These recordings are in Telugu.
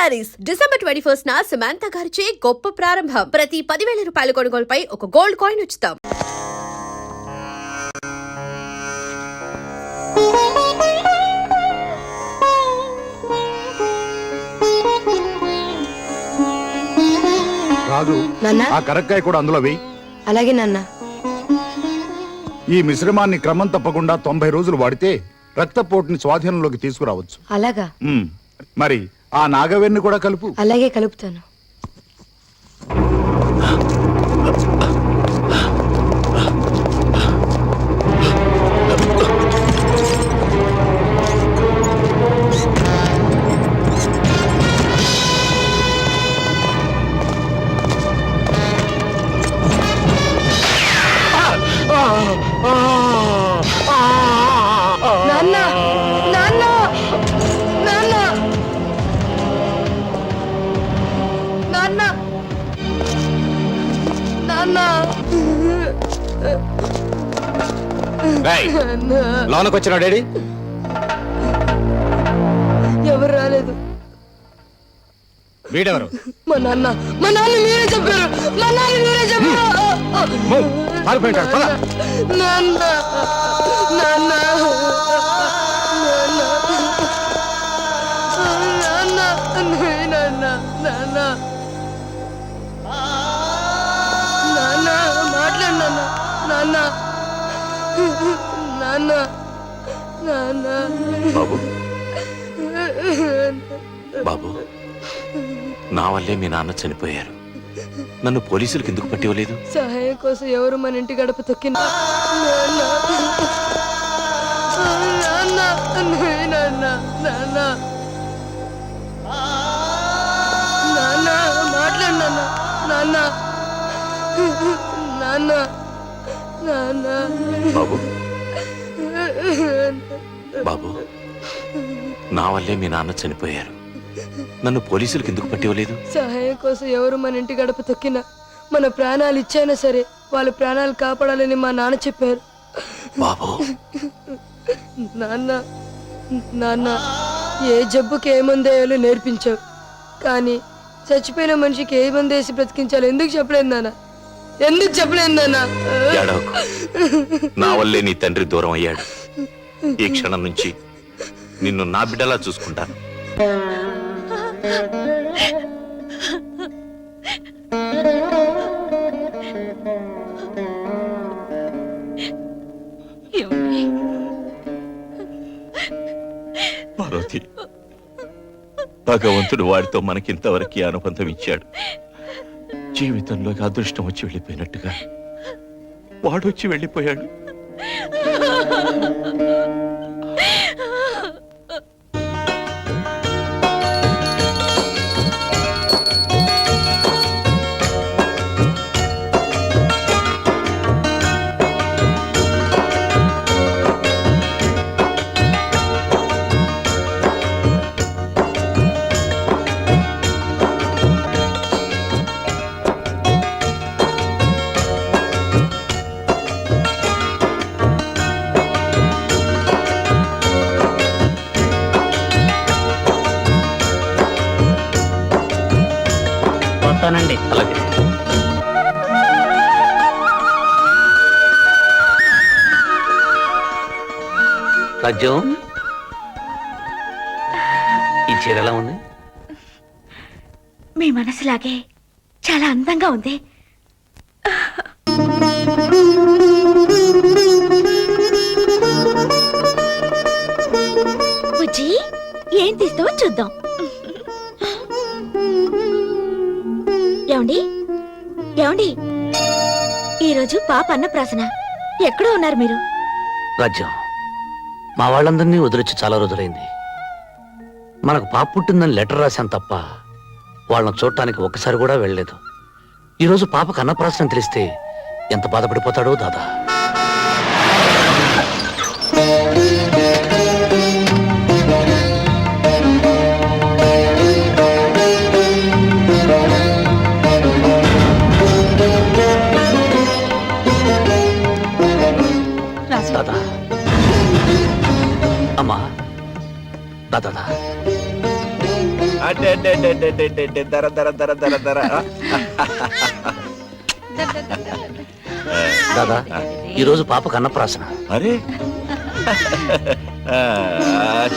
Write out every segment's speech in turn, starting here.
శారీస్ డిసెంబర్ 21 సమంత గారిచే గొప్ప ప్రారంభం. ప్రతి 10,000 రూపాయల కొనుగోలుపై ఒక గోల్డ్ కాయిన్ ఉచితం. రాజు, ఆ కరక్కాయ కూడా అందులో వెయ్యి. అలాగే నాన్న. ఈ మిశ్రమాన్ని క్రమం తప్పకుండా 90 రోజులు వాడితే రక్తపోటుని స్వాధీనంలోకి తీసుకురావచ్చు. అలాగా? మరి ఆ నాగవేణ్ణి కూడా కలుపు. అలాగే కలుపుతాను. నాన్న, నాన్న, నాన్న, నాన్న, నాన్న. లోనకు వచ్చిన డాడీ ఎవరు రాలేదు. వీడెవరు? మా నాన్న, మా నాన్న మీరే చెప్పారు. మా నాన్న మీరే చెప్పారు. నాన్న, నాన్న, మాట్లాడు నాన్న. నాన్న, నాన్న. బాబు, బాబు, నా వల్లే మీ నాన్న చనిపోయారు. నన్ను పోలీసులకు ఎందుకు పట్టివ్వలేదు? సహాయం కోసం ఎవరు మన ఇంటి గడప తొక్కిన. మాట్లాడు నాన్న. నాన్న, నాన్న. బాబు, బాబు, నా వల్లే మీ నాన్న చనిపోయారు. నన్ను పోలీసులకు ఎందుకు పట్టివ్వలేదు? సహాయం కోసం ఎవరు మన ఇంటి గడప తొక్కినా మన ప్రాణాలు ఇచ్చైనా సరే వాళ్ళ ప్రాణాలు కాపాడాలని మా నాన్న చెప్పారు. బాబు, నాన్న, నాన్న, ఏ జబ్బుకి ఏ మందేయాలో నేర్పించావు, కానీ చచ్చిపోయిన మనిషికి ఏ మందేసి బ్రతికించాలో ఎందుకు చెప్పలేదు నాన్న? ఎందుకు చెప్పలేదు నాన్న? ఏడవకు. నా వల్లే నీ తండ్రి దూరం అయ్యాడు. ఈ క్షణం నుంచి నిన్ను నా బిడ్డలా చూసుకుంటాను. పార్వతి, భగవంతుడు వాడితో మనకింతవరకు అనుబంధం ఇచ్చాడు. జీవితంలోకి అదృష్టం వచ్చి వెళ్ళిపోయినట్టుగా వాడు వచ్చి వెళ్ళిపోయాడు. అలాగే. రాజ్యం, ఈ చీర ఎలా ఉంది? మీ మనసులాగే చాలా అందంగా ఉంది. బుజ్జి, ఏం తీస్తావో చూద్దాం. ఏమండి, ఏమండి, ఈరోజు పాప అన్నప్రాసన. ఎక్కడో ఉన్నారు మీరు? రాజ్యం, మా వాళ్ళందరినీ వదిలిచ్చి చాలా రోజులైంది. మనకు పాప పుట్టిందని లెటర్ రాశాను తప్ప వాళ్ళని చూడటానికి ఒక్కసారి కూడా వెళ్ళలేదు. ఈరోజు పాపకు అన్నప్రాసన తెలిస్తే ఎంత బాధపడిపోతాడో దాదా. దాదా, అమ్మా, దాదా, దర దర దర దర దర. దాదా ఈ రోజు పాపకు అన్నప్రాసన. అరే ఆ,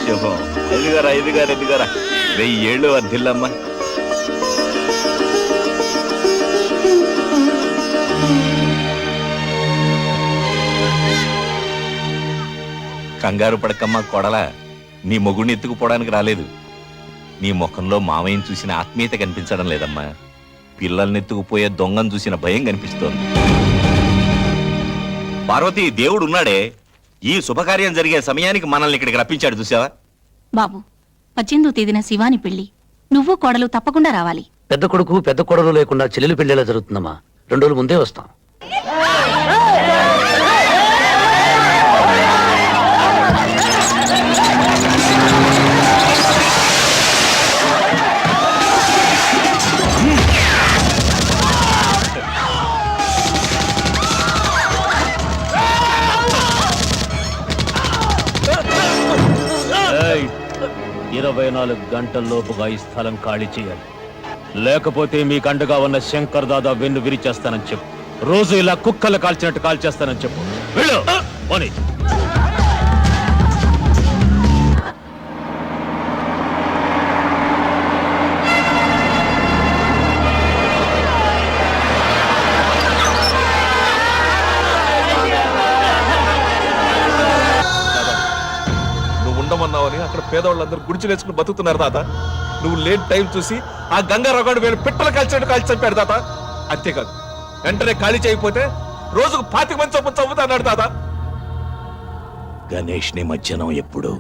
శుభం. ఎదుగరా ఎదుగారా ఎదుగారా 1000 ఏళ్ళు వర్ధిల్లమ్మా. కంగారు పడకమ్మా కొడలా, నీ మొగుడిని ఎత్తుకుపోవడానికి రాలేదు. నీ ముఖంలో మామయ్యని చూసిన ఆత్మీయత కనిపించడం లేదమ్మా, పిల్లల్ని ఎత్తుకుపోయే దొంగను చూసిన భయం కనిపిస్తోంది. పార్వతి, దేవుడు ఉన్నాడే, ఈ శుభకార్యం జరిగే సమయానికి మనల్ని ఇక్కడికి రప్పించాడు చూసావా? బాబు 18వ తేదీన శివాని పెళ్లి, నువ్వు కోడలు తప్పకుండా రావాలి. పెద్ద కొడుకు పెద్ద కొడలు లేకుండా చెల్లెలు పెళ్లిలా జరుగుతుందమ్మా. 2 రోజుల ముందే వస్తాం. ఏయ్, 24 గంటల్లోపుగా ఈ స్థలం ఖాళీ చేయాలి. లేకపోతే మీకు అండగా ఉన్న శంకర్ దాదా వెన్ను విరిచేస్తానని చెప్పు. రోజు ఇలా కుక్కలు కాల్చినట్టు కాల్చేస్తానని చెప్పు. వెళ్ళు, పోనీ. నువ్వు ఉండమన్నావని అక్కడ పేదవాళ్ళందరూ గుడిచిలేసుకుని బతుకుతున్నారు తాత. నువ్వు లేట్ టైం చూసి ఆ గంగా రొగాడు వేలు పిట్టలు కాల్చినట్టు కాల్చి చంపాడు తాత. అంతేకాదు, వెంటనే ఖాళీ చేయకపోతే రోజుకు 25 మంది చొప్పున చంపుతా అన్నాడు తాత. గణేష్ ని మధ్యాహ్నం ఎప్పుడు?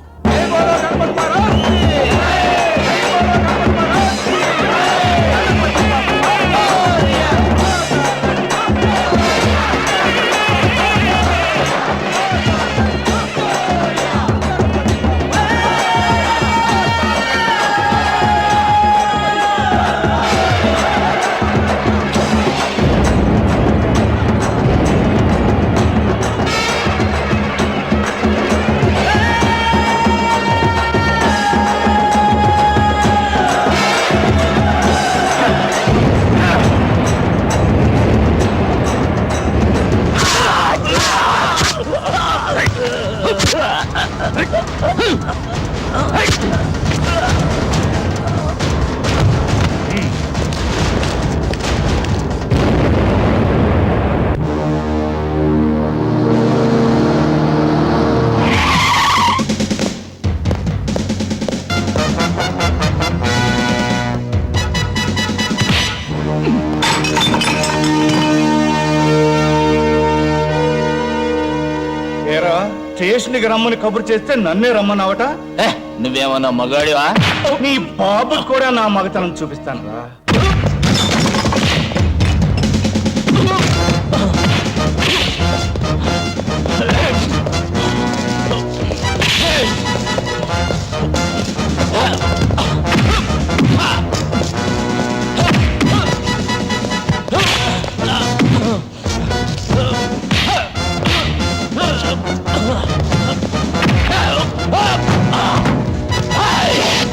స్టేషన్కి రమ్మని కబురు చేస్తే నన్నే రమ్మన్నావట. నువ్వేమన్నా మగాడివా? నీ బాబుకు కూడా నా మగతనం చూపిస్తాను రా.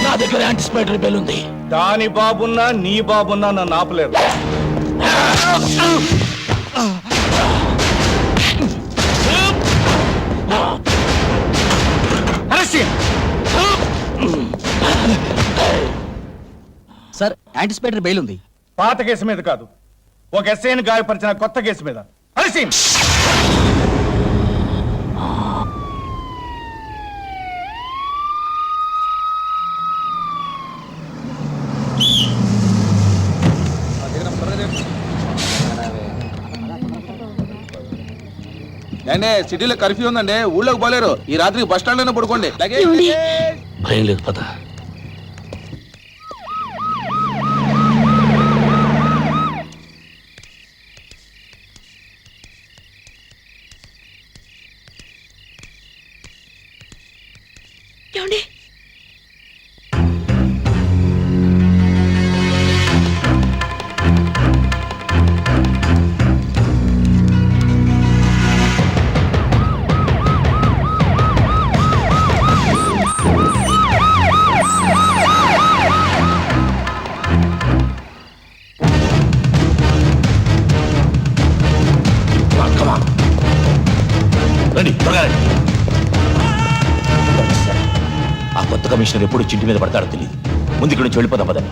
నా దగ్గర యాంటిసిపేటరీ బెల్ ఉంది. దాని బాబున్నా నీ బాబున్నా నన్ను ఆపలేరు. సార్, యాంటిసిపేటరీ బెయిల్ ఉంది. పాత కేసు మీద కాదు, ఒక ఎస్ఐని గాయపరిచిన కొత్త కేసు మీద. అలసీం సిటీలో కర్ఫ్యూ ఉందండి, ఊళ్ళోకి పోలేరు. ఈ రాత్రి బస్ స్టాండ్ లోనే పడుకోండి. భయం లేదు పద. ఏమండి? కమిషనర్ ఎప్పుడు చింటి మీద పడతాడో తెలియదు. ముందు ఇక్కడ నుంచి వెళ్ళిపోదాం పదండి.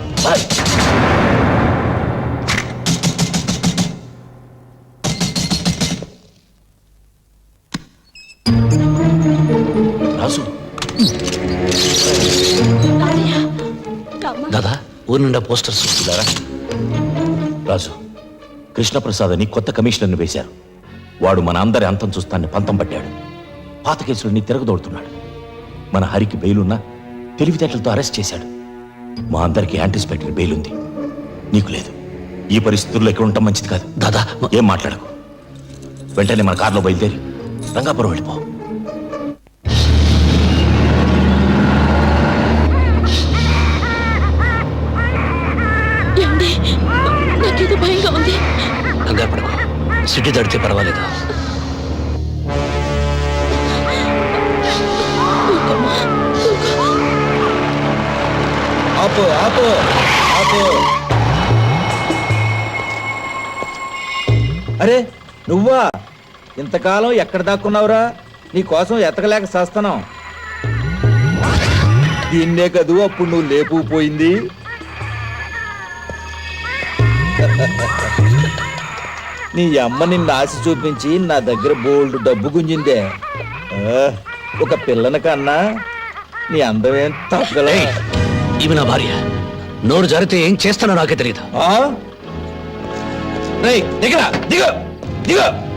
రాసు దాదా ఊరి నిండా పోస్టర్స్. ఇలారా. రాజు, కృష్ణప్రసాద్ అని కొత్త కమిషనర్ని వేశారు. వాడు మన అందరి అంతం చూస్తాన్ని పంతం పట్టాడు. పాత కేసులన్నీ తిరగదోడుతున్నాడు. మన హరికి బెయిలున్నా తెలివితేటలతో అరెస్ట్ చేశాడు. మా అందరికి యాంటిసిపేటరీ బెయిల్ ఉంది, నీకు లేదు. ఈ పరిస్థితుల్లో ఎక్కడ ఉండటం మంచిది కాదు. దాదా ఏం మాట్లాడకు. వెంటనే మన కారులో బయలుదేరి రంగాపురం వెళ్ళిపో. నాకేదో భయంగా ఉంది. కంగారు పడకు, సిటీ దాడితే పర్వాలేదు. ఆపు ఆపు ఆపు. అరే నువ్వా? ఇంతకాలం ఎక్కడ దాక్కున్నావురా? నీ కోసం ఎతకలేక చేస్తున్నాం. దీన్నే కదూ అప్పుడు నువ్వు లేపుపోయింది. నీ అమ్మ నిన్ను ఆశ చూపించి నా దగ్గర బోల్డ్ డబ్బు గుంజిందే. ఒక పిల్లని కన్నా నీ అందమేం తగ్గలే. ఇవి నా భార్య. నోరు జారితే ఏం చేస్తానో నాకే తెలియదు.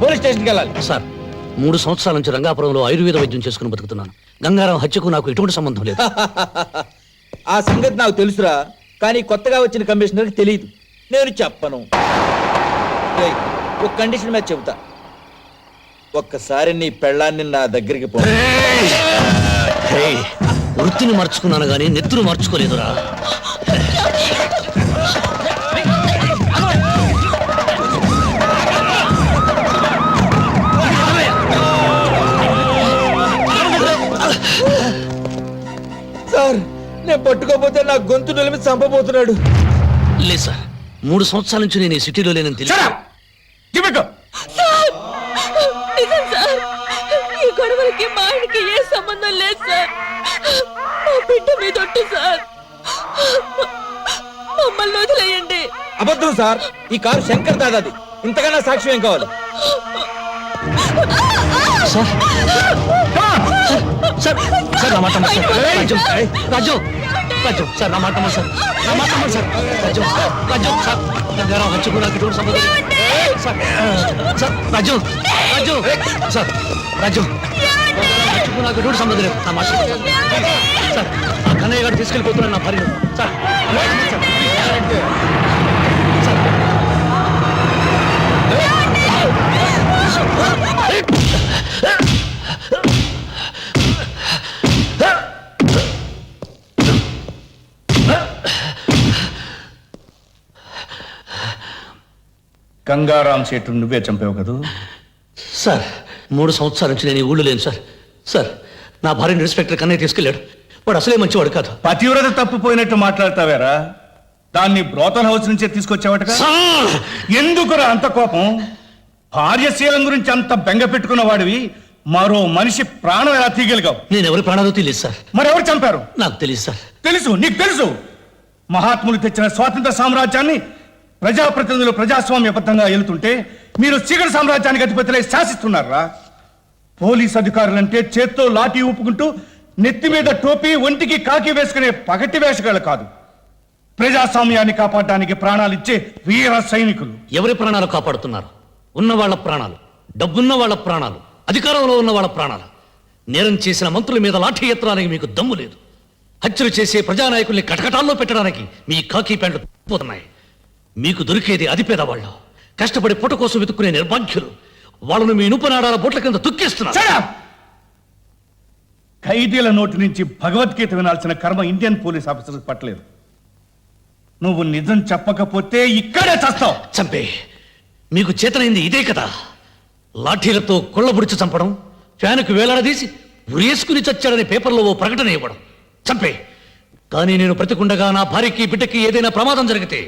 పోలీస్ స్టేషన్కి వెళ్ళాలి. సార్, 3 సంవత్సరాల నుంచి రంగాపురంలో ఆయుర్వేద వైద్యం చేసుకుని బతుకుతున్నాను. గంగారాం హత్యకు నాకు ఎటువంటి సంబంధం లేదు. ఆ సంగతి నాకు తెలుసురా, కానీ కొత్తగా వచ్చిన కమిషనర్కి తెలియదు. నేను చెప్పను. ఒక కండిషన్ మీద చెబుతా. ఒక్కసారి నీ పెళ్ళాన్ని నా దగ్గరికి పో. వృత్తిని మార్చుకున్నాను గానీ నెత్తురు మార్చుకోలేదురా. సార్, నేను పట్టుకోపోతే నా గొంతు నిలిమి చంపబోతున్నాడు. లేదు సార్, 3 సంవత్సరాల నుంచి నేను ఈ సిటీలో లేనని తెలియదు. నిజం సార్, ఈ గొడవలకి మా ఆయనకి ఏ సంబంధం లేదు సార్. మా బిడ్డ మీద ఒట్టు సార్. మమ్మల్ని వదిలేయండి. అబద్ధం సార్, ఈ కారు శంకర్ దాదాది. ఇంతకన్నా సాక్ష్యం ఏం కావాలి? సార్ సార్ సార్ నా మాట నమ్మండి సార్. రాజు రాజు రాజు సార్ నా మాట నమ్మండి సార్. నా మాట నమ్మండి సార్. రాజు రాజు సార్, గంగారాం హత్యకు నాకు ఎటువంటి సంబంధం లేదు. సార్ సార్ రాజు రాజు సార్ రాజు హత్యకు నాకు ఎటువంటి సంబంధం లేదు. నా మాట నమ్మండి సార్. ఆ కన్నయ్య గారు తీసుకెళ్ళిపోతున్నాను నా భార్యను. సార్ గంగారాం సేటు నువ్వే చంపావు కదూ? సార్, 3 సంవత్సరాల నుంచి నేను ఈ ఊళ్ళో లేను సార్. సార్, నా భార్యను ఇన్స్పెక్టర్ కన్నయ్య తీసుకెళ్ళాడు. వాడు అసలే మంచివాడు కాదు. పతివ్రత తప్పిపోయినట్టు మాట్లాడతావేరా? దాన్ని బ్రోతల్ హౌస్ నుంచే తీసుకొచ్చావట. ఎందుకురా అంత కోపం? భార్యశీలం గురించి అంత బెంగ పెట్టుకున్న వాడివి మరో మనిషి ప్రాణం ఎలా తీయగలిగావు? నేను ఎవరి ప్రాణాలు తెలియదు సార్. మరెవరు చంపారు? నాకు తెలియదు సార్. తెలుసు, నీకు తెలుసు. మహాత్ములు తెచ్చిన స్వాతంత్ర సామ్రాజ్యాన్ని ప్రజాప్రతినిధులు ప్రజాస్వామ్యబద్ధంగా వెళ్తుంటే మీరు చీకటి సామ్రాజ్యానికి అధిపతులై శాసిస్తున్నారా? పోలీస్ అధికారులంటే చేత్తో లాఠీ ఊపుకుంటూ నెత్తి మీద టోపీ ఒంటికి కాకి వేసుకునే పగటి వేషగాళ్ళు కాదు. ప్రజాస్వామ్యాన్ని కాపాడడానికి ప్రాణాలిచ్చే వీర సైనికులు. ఎవరి ప్రాణాలు కాపాడుతున్నారు? ఉన్న వాళ్ళ ప్రాణాలు, డబ్బున్న వాళ్ళ ప్రాణాలు, అధికారంలో ఉన్న వాళ్ళ ప్రాణాలు. నేరం చేసిన మంత్రుల మీద లాఠీ ఎత్తడానికి మీకు దమ్ము లేదు. హత్యలు చేసే ప్రజానాయకుల్ని కటకటాల్లో పెట్టడానికి మీ కాకి ప్యాంట్లు పోతున్నాయి. మీకు దొరికేది అతి పేదవాళ్ళు, కష్టపడి పుట్ట కోసం వెతుక్కునే నిర్భాగ్యులు. వాళ్ళను మీ ఇనుపనాడాల బొట్ల కింద తొక్కేస్తున్నారు. ఖైదీల నోటి నుంచి భగవద్గీత వినాల్సిన కర్మ ఇండియన్ పోలీస్ ఆఫీసర్స్ పట్టలేదు. నువ్వు నిజం చెప్పకపోతే ఇక్కడే చస్తావు. చంపే, మీకు చేతనైంది ఇదే కదా. లాఠీలతో కొల్లబుడిచి చంపడం, ఫ్యాన్కు వేలాడదీసి ఉరేసుకుని చచ్చాడని పేపర్లో ఓ ప్రకటన ఇవ్వడం. చంపే, కానీ నేను బ్రతికుండగా నా భార్యకి బిడ్డకి ఏదైనా ప్రమాదం జరిగితే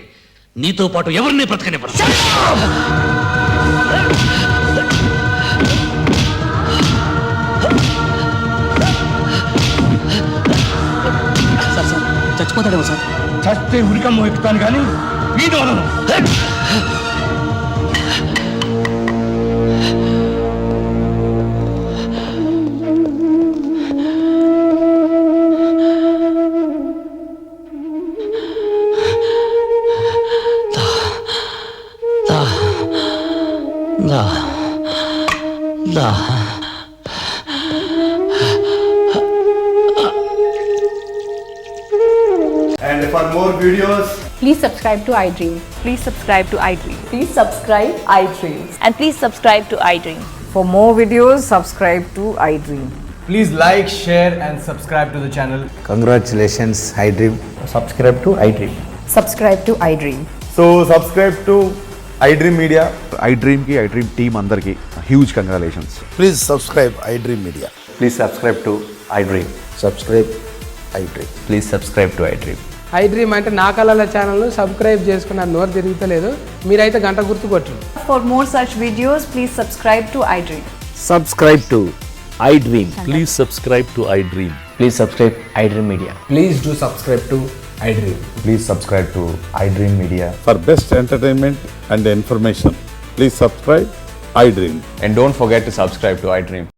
నీతో పాటు ఎవరిని బ్రతకనివ్వను. చచ్చిపోతాడేమో సార్. చస్తే ఉరికమ్మ ఎక్కుతాను కానీ వీడి వదలను. And for more videos, Please subscribe to iDream. Please subscribe to iDream. Please subscribe iDream. And please subscribe to iDream. For more videos, subscribe to iDream. please like, share, and subscribe to the channel. Congratulations iDream. Subscribe to iDream. Subscribe to iDream. So subscribe to iDream Media. iDream కి iDream టీమ్ అందరికి huge congratulations. Please subscribe iDream media. Please subscribe to iDream. Subscribe iDream. Please subscribe to iDream. iDream అంటే నా కళల ఛానల్ను సబ్స్క్రైబ్ చేసుకున్న నోరు తిరుగుతలేదు. మీరైతే గంట గుర్తు కొట్టు. For more such videos, please subscribe to iDream. Subscribe to iDream. Please subscribe to iDream. Please subscribe iDream Media. Please do subscribe to iDream. Please subscribe to iDream media. For best entertainment and information please subscribe iDream. And don't forget to subscribe to iDream.